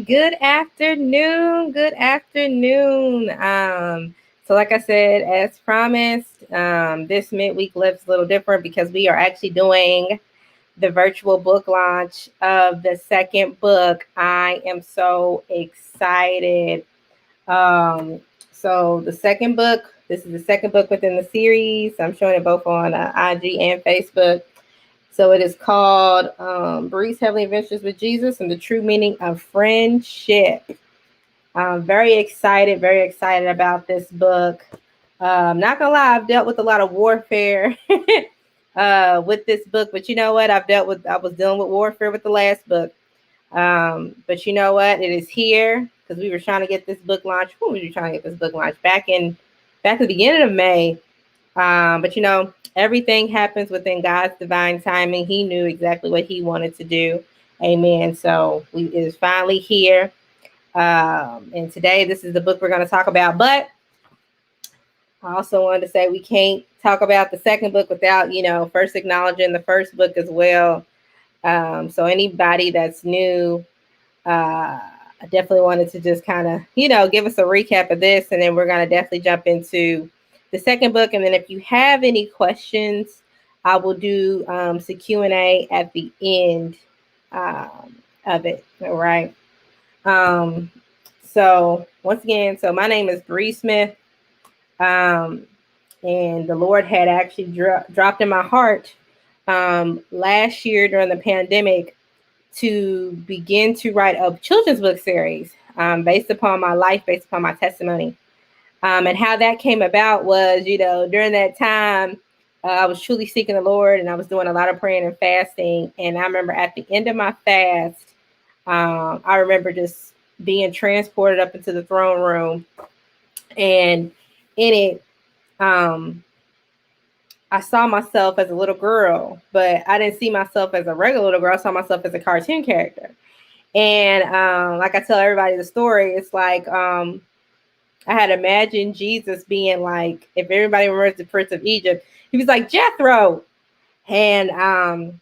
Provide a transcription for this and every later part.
Good afternoon. Good afternoon. So like I said, as promised, this midweek lift's a little different because we are actually doing the virtual book launch of the second book. I am so excited. So the second book, this is the second book within the series. I'm showing it both on IG and Facebook. So it is called Bree's Heavenly Adventures with Jesus and the True Meaning of Friendship. I'm very excited about this book. Not gonna lie, I've dealt with a lot of warfare with this book, but you know what? I was dealing with warfare with the last book. But you know what? It is here because we were trying to get this book launched. Who was you trying to get this book launched? Back at the beginning of May. But you know, everything happens within God's divine timing. He knew exactly what he wanted to do. Amen. So it is finally here. And today, this is the book we're going to talk about. But I also wanted to say we can't talk about the second book without, first acknowledging the first book as well. So anybody that's new, I definitely wanted to just kind of, give us a recap of this. And then we're going to definitely jump into the second book. And then if you have any questions, I will do some Q&A at the end of it. All right. So once again, my name is Bree Smith. And the Lord had actually dropped in my heart last year during the pandemic to begin to write a children's book series based upon my life, based upon my testimony. And how that came about was, during that time, I was truly seeking the Lord and I was doing a lot of praying and fasting. And I remember at the end of my fast, I remember just being transported up into the throne room. And in it, I saw myself as a little girl, but I didn't see myself as a regular little girl. I saw myself as a cartoon character. And like I tell everybody the story, it's like I had imagined Jesus being like, if everybody remembers the Prince of Egypt, he was like Jethro. And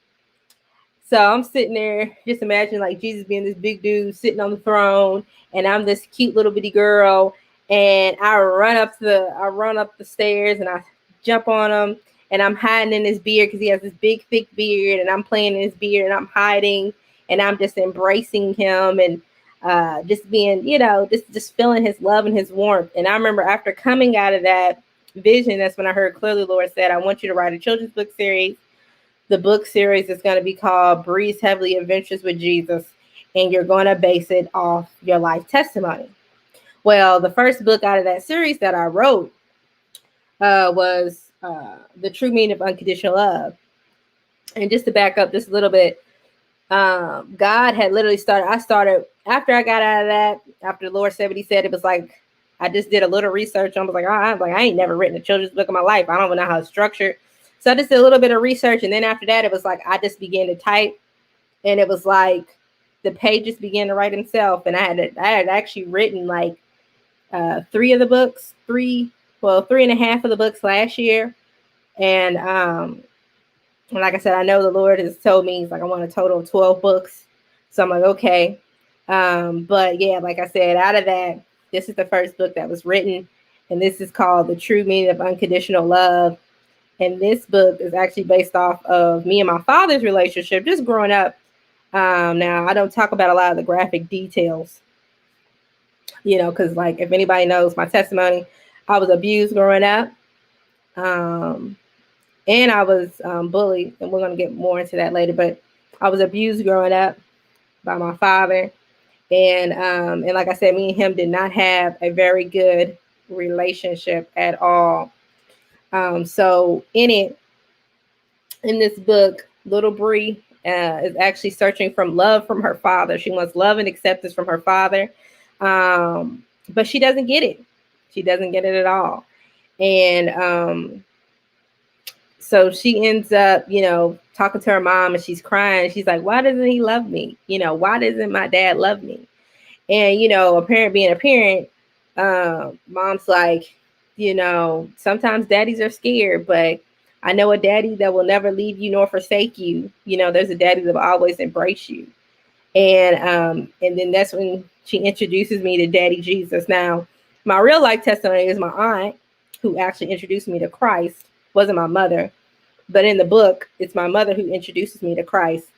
so I'm sitting there, just imagine like Jesus being this big dude sitting on the throne, and I'm this cute little bitty girl, and I run up the stairs and I jump on him, and I'm hiding in his beard because he has this big thick beard, and I'm playing in his beard and I'm hiding, and I'm just embracing him and just being, just feeling his love and his warmth. And I remember after coming out of that vision, that's when I heard clearly the Lord said, I want you to write a children's book series. The book series is going to be called Bree's Heavenly Adventures with Jesus, and you're going to base it off your life testimony. Well, the first book out of that series that I wrote was The True Meaning of Unconditional Love. And just to back up just a little bit, God had literally started after I got out of that, after the Lord said what he said, it was like, I just did a little research. I was like, I ain't never written a children's book in my life. I don't even know how it's structured. So I just did a little bit of research. And then after that, it was like, I just began to type, and it was like the pages began to write themselves. And I had actually written like 3 of the books, 3.5 of the books last year. And like I said, I know the Lord has told me, he's like, I want a total of 12 books. So I'm like, okay. But yeah, like I said, out of that, this is the first book that was written, and this is called The True Meaning of Unconditional Love. And this book is actually based off of me and my father's relationship, just growing up. Now, I don't talk about a lot of the graphic details, because like if anybody knows my testimony, I was abused growing up. And I was bullied, and we're going to get more into that later, but I was abused growing up by my father. And like I said, me and him did not have a very good relationship at all. So in this book, little Bree is actually searching for love from her father. She wants love and acceptance from her father. But she doesn't get it. She doesn't get it at all. And so she ends up, talking to her mom, and she's crying. She's like, why doesn't he love me? Why doesn't my dad love me? And, a parent being a parent, mom's like, sometimes daddies are scared, but I know a daddy that will never leave you nor forsake you. There's a daddy that will always embrace you. And then that's when she introduces me to Daddy Jesus. Now, my real life testimony is my aunt, who actually introduced me to Christ. Wasn't my mother, but in the book, it's my mother who introduces me to Christ.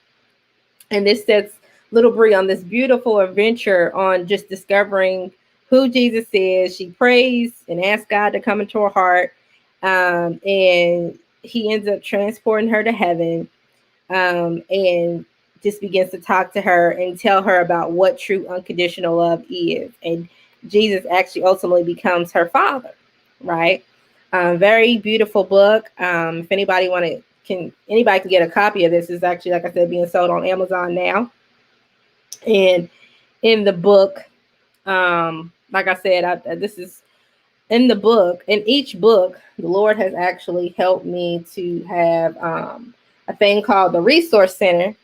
And this sets little Brie on this beautiful adventure on just discovering who Jesus is. She prays and asks God to come into her heart, and he ends up transporting her to heaven, and just begins to talk to her and tell her about what true unconditional love is. And Jesus actually ultimately becomes her father, right? Very beautiful book. If anybody anybody can get a copy of this. It's actually, like I said, being sold on Amazon now. And in the book, like I said, this is in the book. In each book, the Lord has actually helped me to have a thing called the Resource Center.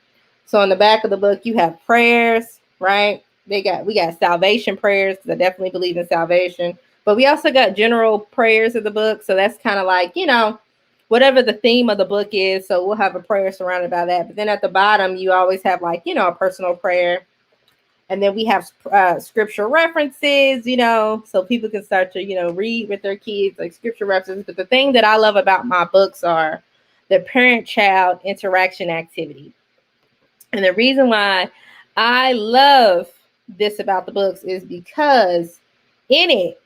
So on the back of the book, you have prayers, right? We got salvation prayers, because I definitely believe in salvation. But we also got general prayers of the book. So that's kind of like, whatever the theme of the book is. So we'll have a prayer surrounded by that. But then at the bottom, you always have like, a personal prayer. And then we have scripture references, so people can start to, read with their kids, like scripture references. But the thing that I love about my books are the parent-child interaction activity. And the reason why I love this about the books is because in it,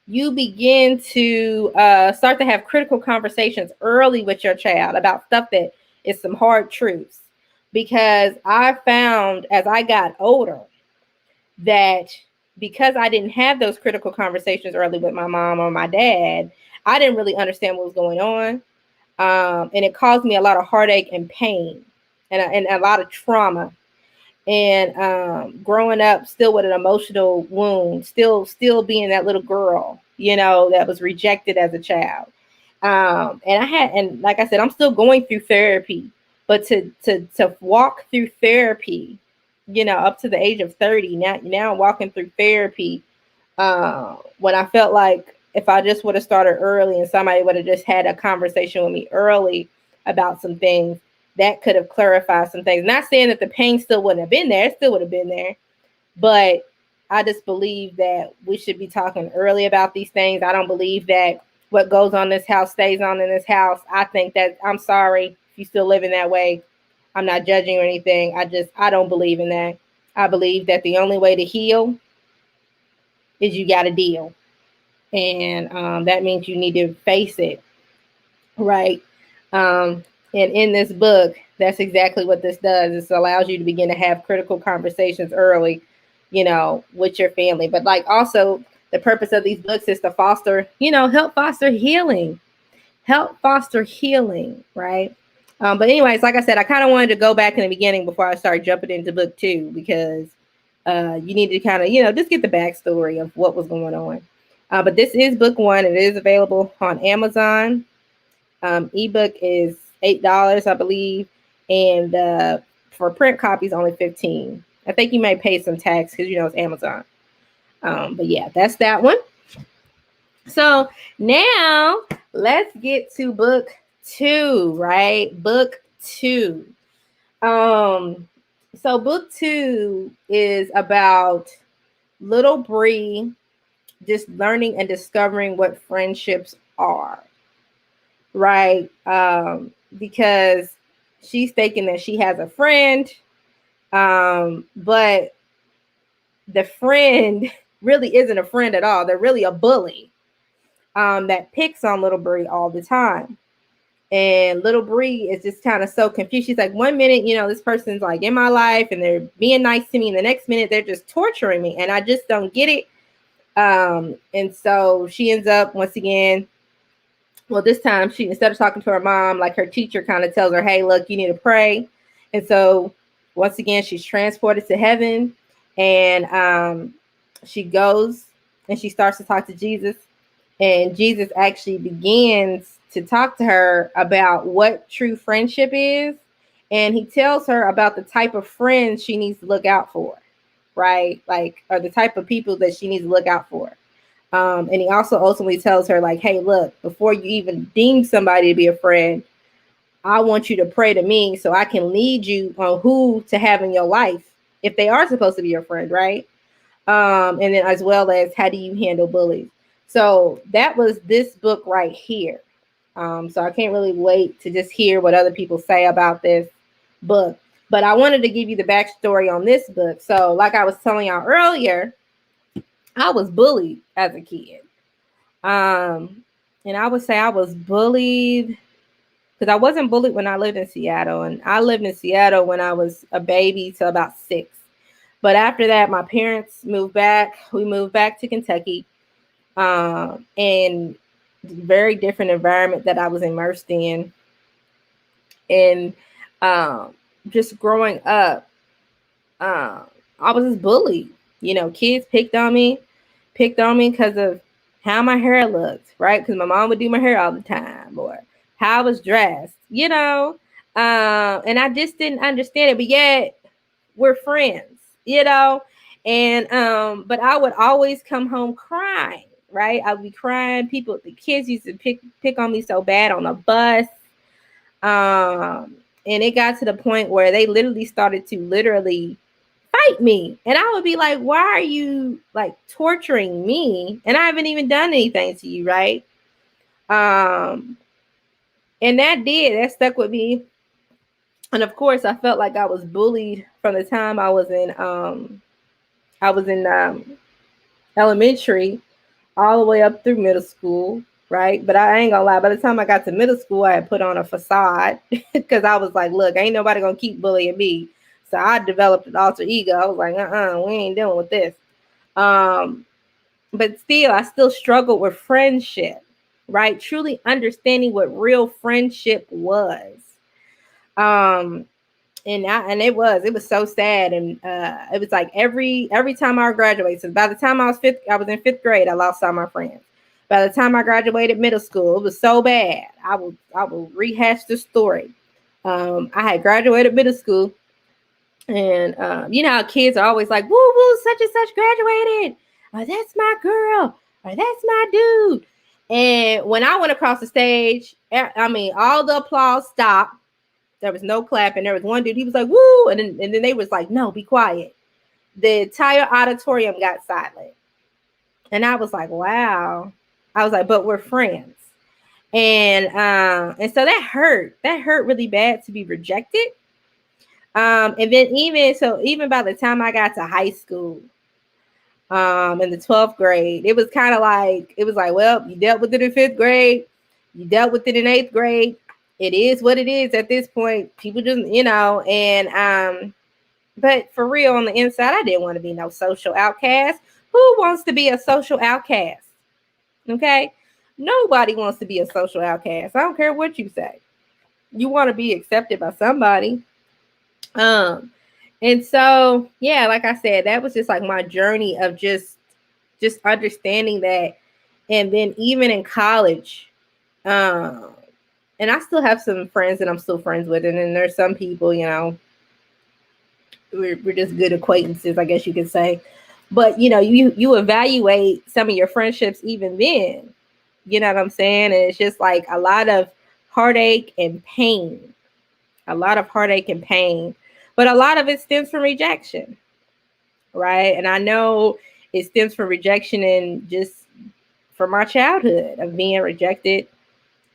you begin to start to have critical conversations early with your child about stuff that is some hard truths. Because I found as I got older that because I didn't have those critical conversations early with my mom or my dad, I didn't really understand what was going on. And it caused me a lot of heartache and pain and a lot of trauma. And growing up still with an emotional wound, still being that little girl, that was rejected as a child. And like I said, I'm still going through therapy, but to walk through therapy, up to the age of 30, now walking through therapy, when I felt like if I just would have started early and somebody would have just had a conversation with me early about some things, that could have clarified some things. Not saying that the pain still wouldn't have been there. It still would have been there. But I just believe that we should be talking early about these things. I don't believe that what goes on in this house stays on in this house. I think that, I'm sorry if you still living that way. I'm not judging or anything. I don't believe in that. I believe that the only way to heal is you got to deal. And that means you need to face it, right? And in this book, that's exactly what this does. This allows you to begin to have critical conversations early, with your family. But like also the purpose of these books is to foster, help foster healing, right? But anyways, like I said, I kind of wanted to go back in the beginning before I start jumping into book 2, because you need to kind of, just get the backstory of what was going on. But this is book 1. It is available on Amazon. Ebook is $8, I believe, and for print copies, only $15. I think you may pay some tax because it's Amazon. But yeah, that's that one. So now let's get to book 2, right? Book 2. So book 2 is about little Brie just learning and discovering what friendships are, right? Because she's thinking that she has a friend, but the friend really isn't a friend at all. They're really a bully that picks on little Brie all the time. And little Brie is just kind of so confused. She's like, one minute, this person's like in my life and they're being nice to me, and the next minute they're just torturing me, and I just don't get it. And so she ends up once again, well, this time she, instead of talking to her mom, like her teacher kind of tells her, hey, look, you need to pray. And so once again, she's transported to heaven, and she goes and she starts to talk to Jesus, and Jesus actually begins to talk to her about what true friendship is. And he tells her about the type of friends she needs to look out for, right? Like, or the type of people that she needs to look out for. And he also ultimately tells her, like, hey, look, before you even deem somebody to be a friend, I want you to pray to me so I can lead you on who to have in your life if they are supposed to be your friend, right? And then as well as how do you handle bullies? So that was this book right here. So I can't really wait to just hear what other people say about this book. But I wanted to give you the backstory on this book. So, like I was telling y'all earlier, I was bullied as a kid. And I would say I was bullied because I wasn't bullied when I lived in Seattle. And I lived in Seattle when I was a baby till about 6. But after that, my parents moved back. We moved back to Kentucky. And very different environment that I was immersed in. And just growing up, I was just bullied. You know, kids picked on me because of how my hair looked, right? Because my mom would do my hair all the time, or how I was dressed, you know. And I just didn't understand it. But yet, we're friends, you know. And but I would always come home crying, right? I would be crying. The kids used to pick on me so bad on the bus. And it got to the point where they literally started to fight me. And I would be like, why are you like torturing me? And I haven't even done anything to you, right? And that stuck with me. And of course, I felt like I was bullied from the time I was in elementary all the way up through middle school, right? But I ain't gonna lie, by the time I got to middle school, I had put on a facade because I was like, look, ain't nobody gonna keep bullying me. So I developed an alter ego. I was like, we ain't dealing with this. But still, I still struggled with friendship, right? Truly understanding what real friendship was. And it was so sad. And it was like every time I graduated. So by the time I was in 5th grade, I lost all my friends. By the time I graduated middle school, it was so bad. I will rehash the story. I had graduated middle school. And you know how kids are always like, woo woo, such and such graduated. Oh, that's my girl. Or that's my dude. And when I went across the stage, I mean, all the applause stopped. There was no clapping. There was one dude, he was like, woo. And then they was like, no, be quiet. The entire auditorium got silent. And I was like, wow. I was like, but we're friends. And so that hurt. That hurt really bad to be rejected. And then even by the time I got to high school, in the 12th grade, it was like, well, you dealt with it in 5th grade, you dealt with it in 8th grade. It is what it is at this point. People just, you know, and but for real on the inside, I didn't want to be no social outcast. Who wants to be a social outcast? Okay. Nobody wants to be a social outcast. I don't care what you say. You want to be accepted by somebody. And so, yeah, like I said, that was just like my journey of just understanding that. And then even in college, and I still have some friends that I'm still friends with. And then there's some people, you know, we're just good acquaintances, I guess you could say. But, you know, you evaluate some of your friendships even then. You know what I'm saying? And it's just like a lot of heartache and pain. A lot of heartache and pain. But a lot of it stems from rejection, right? And I know it stems from rejection and just from my childhood of being rejected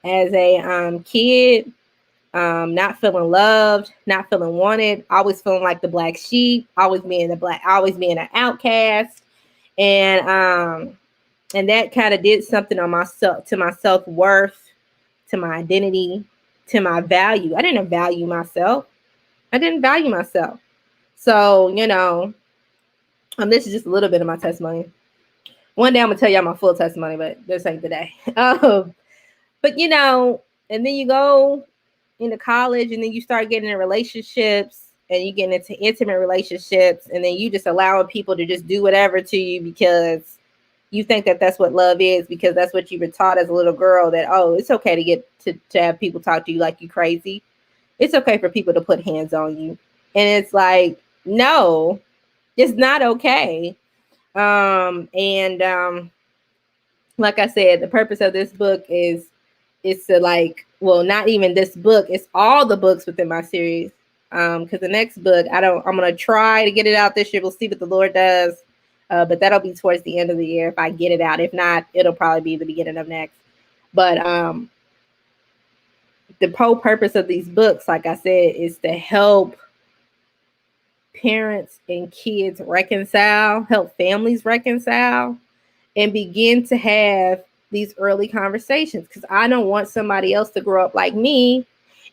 as a kid, not feeling loved, not feeling wanted, always feeling like the black sheep, always being an outcast. And that kind of did something on myself, to my self-worth, to my identity, to my value. I didn't value myself. So, you know, this is just a little bit of my testimony. One day I'm gonna tell y'all my full testimony, but this ain't the day. But you know, and then you go into college and then you start getting in relationships and you get into intimate relationships, and then you just allowing people to just do whatever to you because you think that that's what love is, because that's what you were taught as a little girl, that, oh, it's okay to get to have people talk to you like you crazy. It's okay for people to put hands on you. And it's like, no, it's not okay. Like I said, the purpose of this book is to, like, well, not even this book, it's all the books within my series, Because the next book, I'm gonna try to get it out this year. We'll see what the Lord does. But that'll be towards the end of the year if I get it out. If not, it'll probably be the beginning of next. But the whole purpose of these books, like I said, is to help parents and kids reconcile, help families reconcile, and begin to have these early conversations. Because I don't want somebody else to grow up like me,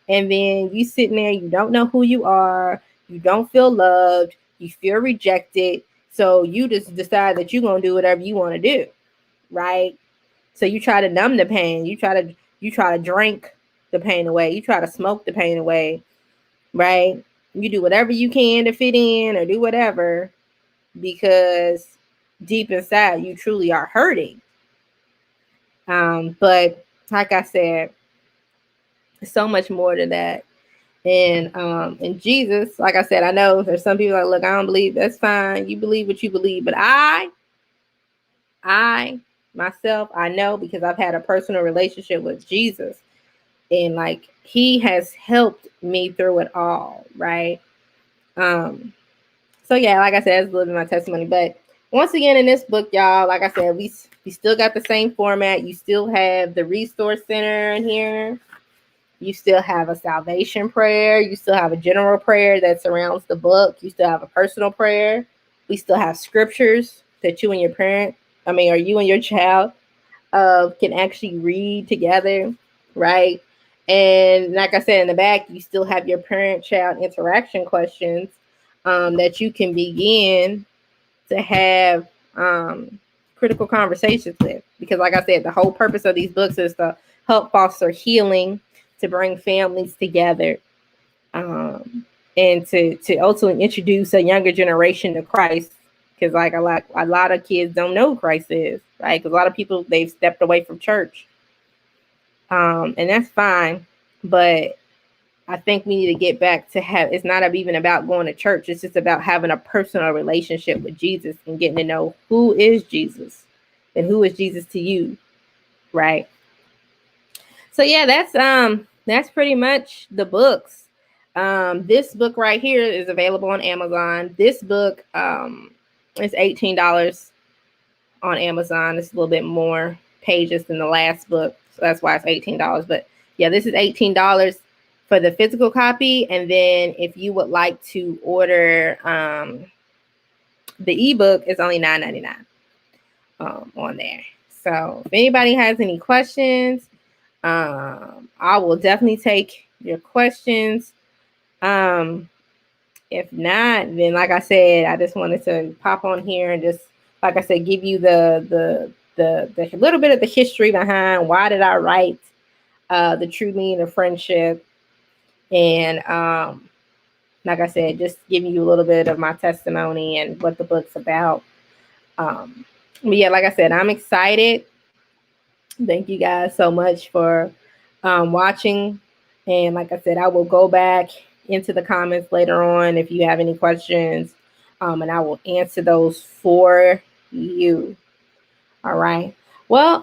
and then you sitting there, you don't know who you are, you don't feel loved, you feel rejected, so you just decide that you're going to do whatever you want to do, right? So you try to numb the pain, you try to drink the pain away, you try to smoke the pain away, right? You do whatever you can to fit in or do whatever, because deep inside you truly are hurting. But like I said, so much more to that. And Jesus, like I said, I know there's some people like, look, I don't believe. That's fine. You believe what you believe. But I myself, I know, because I've had a personal relationship with Jesus, and like he has helped me through it all, right? So yeah, like I said, that's a little bit of my testimony. But once again, in this book, y'all, like I said, we still got the same format. You still have the resource center in here. You still have a salvation prayer. You still have a general prayer that surrounds the book. You still have a personal prayer. We still have scriptures that you and your parent, or you and your child can actually read together, right? And like I said, in the back, you still have your parent-child interaction questions that you can begin to have critical conversations with. Because like I said, the whole purpose of these books is to help foster healing, to bring families together, and to ultimately introduce a younger generation to Christ. Because like a lot of kids don't know who Christ is, right? Because a lot of people, they've stepped away from church, and that's fine. But I think we need to get back to it's not even about going to church. It's just about having a personal relationship with Jesus and getting to know who is Jesus and who is Jesus to you, right? So yeah, that's pretty much the books. This book right here is available on Amazon. This book is $18 on Amazon. It's a little bit more pages than the last book, so that's why it's $18. But yeah, this is $18 for the physical copy, and then if you would like to order the ebook, it's only $9.99 on there. So if anybody has any questions, I will definitely take your questions. If not, then like I said, I just wanted to pop on here and just, like I said, give you the little bit of the history behind why did I write The True Meaning of Friendship. And like I said, just giving you a little bit of my testimony and what the book's about. But yeah, like I said, I'm excited. Thank you guys so much for watching. And like I said, I will go back into the comments later on if you have any questions, and I will answer those for you. All right. Well,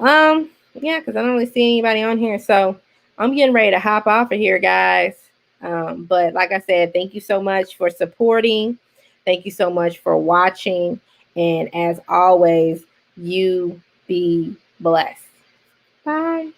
yeah, because I don't really see anybody on here. So I'm getting ready to hop off of here, guys. But like I said, thank you so much for supporting. Thank you so much for watching. And as always, you be blessed. Bye.